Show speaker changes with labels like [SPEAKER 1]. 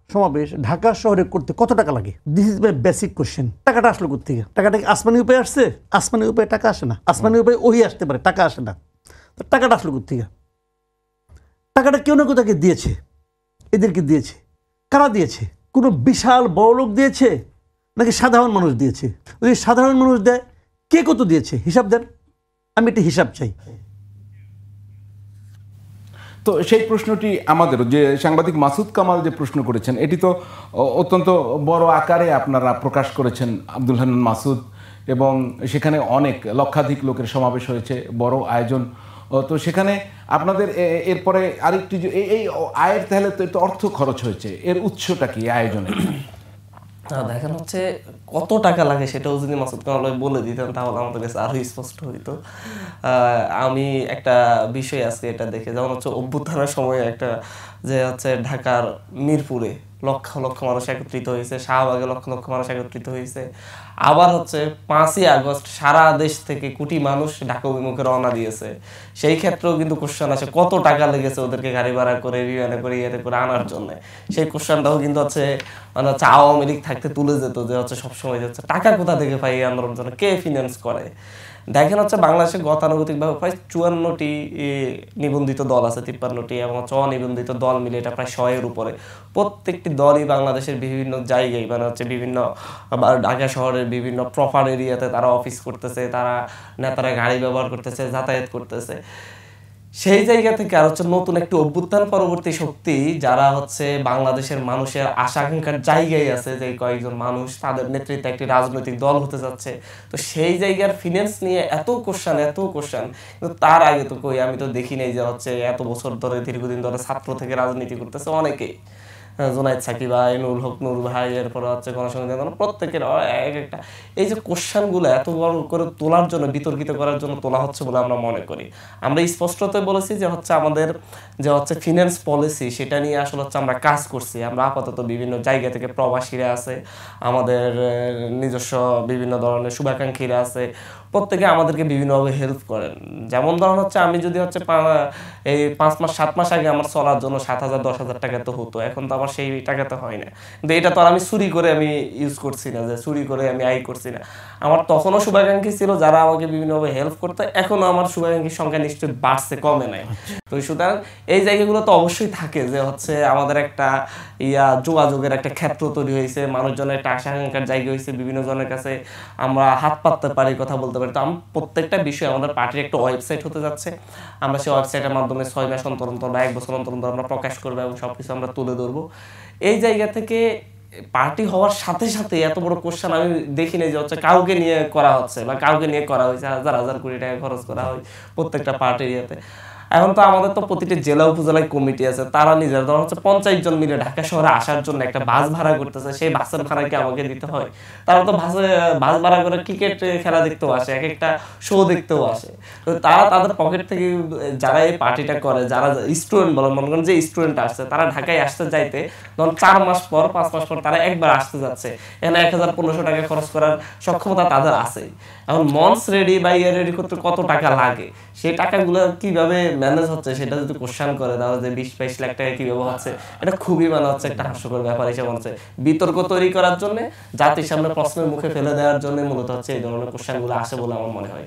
[SPEAKER 1] সমাবেশ ঢাকা শহরে করতে কত টাকা লাগে? This is my basic question. টাকাটা আসলো কোত্থেকে? টাকাটা কি আসমানি উপায় আসছে? আসমানি উপায়ে টাকা আসে না। আসমানি উপায়ে ওই আসতে পারে, টাকা আসে না। তো টাকাটা আসলো কোত্থেকে? টাকাটা কেউ না কেউ তাকে দিয়েছে, এদেরকে দিয়েছে। কারা দিয়েছে? কোনো বিশাল বড় লোক দিয়েছে নাকি সাধারণ মানুষ দিয়েছে? যদি সাধারণ মানুষ দেয়, কে কত দিয়েছে হিসাব দেন, আমি একটা হিসাব চাই।
[SPEAKER 2] তো সেই প্রশ্নটি আমাদেরও, যে সাংবাদিক মাসুদ কামাল যে প্রশ্ন করেছেন, এটি তো অত্যন্ত বড় আকারে আপনারা প্রকাশ করেছেন আব্দুল হান্নান মাসুদ, এবং সেখানে অনেক লক্ষাধিক লোকের সমাবেশ হয়েছে, বড় আয়োজন। তো সেখানে আপনাদের এরপরে আরেকটি এই আয়ের, তাহলে তো একটু অর্থ খরচ হয়েছে, এর উৎসটা কি আয়োজনে?
[SPEAKER 3] দেখেন হচ্ছে কত টাকা লাগে সেটাও যদি মাসুদ কামাল বলে দিতেন তাহলে আমাদের কাছে আরো স্পষ্ট হইতো। আমি একটা বিষয় আছে এটা দেখে, যেমন হচ্ছে অভ্যুত্থানের সময় একটা যে হচ্ছে ঢাকার মিরপুরে লক্ষ লক্ষ মানুষ একত্রিত হয়েছে, শাহবাগে লক্ষ লক্ষ মানুষ একত্রিত হয়েছে। আবার হচ্ছে 5ই আগস্ট সারা দেশ থেকে কোটি মানুষ ঢাকা অভিমুখে রওনা দিয়েছে। সেই ক্ষেত্রেও কিন্তু কোশ্চেন আছে কত টাকা লেগেছে ওদেরকে গাড়ি ভাড়া করে, বিমানে করে, ইয়েতে করে আনার জন্য। সেই কোশ্চেনটাও কিন্তু হচ্ছে মানে হচ্ছে আওয়ামী লীগ থাকতে তুলে যেত, যে হচ্ছে সবসময় হচ্ছে টাকা কোথা থেকে পাই এই আন্দোলনের জন্য, কে ফিনান্স করে। দেখেন হচ্ছে বাংলাদেশে গতানুগতিকভাবে প্রায় 54টি নিবন্ধিত দল আছে, 53টি, এবং হচ্ছে অনিবন্ধিত দল মিলে এটা প্রায় 100-এর উপরে। প্রত্যেকটি দলই বাংলাদেশের বিভিন্ন জায়গায় মানে হচ্ছে বিভিন্ন ঢাকা শহরের বিভিন্ন প্রপার এরিয়াতে তারা অফিস করতেছে, তারা নেতারা গাড়ি ব্যবহার করতেছে, যাতায়াত করতেছে। সেই জায়গা থেকে আর হচ্ছে নতুন একটি অভ্যুত্থান পরবর্তী শক্তি যারা হচ্ছে বাংলাদেশের মানুষের আশা আকাঙ্ক্ষার জায়গায় আছে, যে কয়েকজন মানুষ তাদের নেতৃত্বে একটি রাজনৈতিক দল হতে যাচ্ছে। তো সেই জায়গার ফিনান্স নিয়ে এত কোশ্চেন, কিন্তু তার আগে তো কই আমি তো দেখি নাই যে হচ্ছে এত বছর ধরে দীর্ঘদিন ধরে ছাত্র থেকে রাজনীতি করতেছে অনেকেই, জুনায়েদ সাকিব ভাই, নুরুল হক নূর ভাই, এরপর হচ্ছে গণসংহতি, প্রত্যেকের এক একটা এই যে কোশ্চেনগুলো এত বড় করে তোলার জন্য, বিতর্কিত করার জন্য তোলা হচ্ছে বলে আমরা মনে করি। আমরা স্পষ্টতই বলেছি যে হচ্ছে আমাদের যে হচ্ছে ফিনান্স পলিসি সেটা নিয়ে আসলে হচ্ছে আমরা কাজ করছি। আমরা আপাতত বিভিন্ন জায়গা থেকে প্রবাসীরা আছে, আমাদের নিজস্ব বিভিন্ন ধরনের শুভাকাঙ্ক্ষীরা আছে, প্রত্যেকে আমাদেরকে বিভিন্নভাবে হেল্প করেন। যেমন ধরুন হচ্ছে আমি যদি হচ্ছে এই 5 মাস 7 মাস আগে আমার চলার জন্য 7,000 10,000 টাকা তো হতো, এখন তো আমার সেই টাকা তো হয় না। কিন্তু এটা তো আর আমি চুরি করে আমি ইউজ করছি না, যে চুরি করে আমি আয় করছি না। আমার তখনও শুভাকাঙ্ক্ষী ছিল যারা আমাকে বিভিন্নভাবে হেল্প করতো, এখনো আমার শুভাকাঙ্ক্ষীর সংখ্যা নিশ্চয়ই বাড়ছে, কমে নাই। তো সুতরাং এই জায়গাগুলো তো অবশ্যই থাকে যে হচ্ছে আমাদের একটা যোগাযোগের একটা ক্ষেত্র তৈরি হয়েছে, মানুষজনের একটা আশা আকাঙ্ক্ষার জায়গা হয়েছে, বিভিন্ন জনের কাছে আমরা হাত পাততে পারি, কথা বলতে পারি। তো প্রত্যেকটা বিষয় আমাদের পার্টির একটা ওয়েবসাইট হতে যাচ্ছে, আমরা সেই ওয়েবসাইটের মাধ্যমে 6 মাস অন্তর অন্তর বা 1 বছর অন্তর অন্তর আমরা প্রকাশ করবো এবং সবকিছু আমরা তুলে ধরবো। এই জায়গা থেকে পার্টি হওয়ার সাথে সাথে এত বড় কোশ্চেন আমি দেখিনি যে হচ্ছে কাউকে নিয়ে করা হচ্ছে বা কাউকে নিয়ে করা হয়েছে, হাজার হাজার কোটি টাকা খরচ করা হয় প্রত্যেকটা পার্টির ইয়েতে। এখন তো আমাদের তো প্রতিটি জেলা উপজেলায় কমিটি আছে, তারা নিজের ধর হচ্ছে 50 জন মিলে ঢাকা শহরে আসার জন্য একটা বাস ভাড়া করতেছে, সেই বাসের ভাড়া কি আমাকে দিতে হয়? তারা তো বাস ভাড়া করে ক্রিকেট খেলা দেখতেও আসে, এক একটা শো দেখতেও আসে। তো তারা তাদের পকেট থেকে, যারা এই পার্টিটা করে, যারা স্টুডেন্ট বলেন, মনে করেন যে স্টুডেন্ট আসছে, তারা ঢাকায় আসতে যাইতে ধরুন 4 মাস পর 5 মাস পর তারা একবার আসতে যাচ্ছে, এখানে 1,000-1,500 টাকা খরচ করার সক্ষমতা তাদের আছে। এখন মঞ্চ রেডি বা ইয়ে রেডি করতে কত টাকা লাগে, সেই টাকাগুলো কিভাবে ম্যানেজ হচ্ছে সেটা যদি কোশ্চেন করে তাহলে যে 20-22 লাখ টাকা কিভাবে হচ্ছে, এটা খুবই মানে হচ্ছে একটা হাস্যকর ব্যাপার হিসেবে হচ্ছে। বিতর্ক তৈরি করার জন্য, জাতির সামনে প্রশ্নের মুখে ফেলে দেওয়ার জন্য মূলত হচ্ছে এই ধরনের কোশ্চেনগুলো আসে বলে আমার মনে হয়।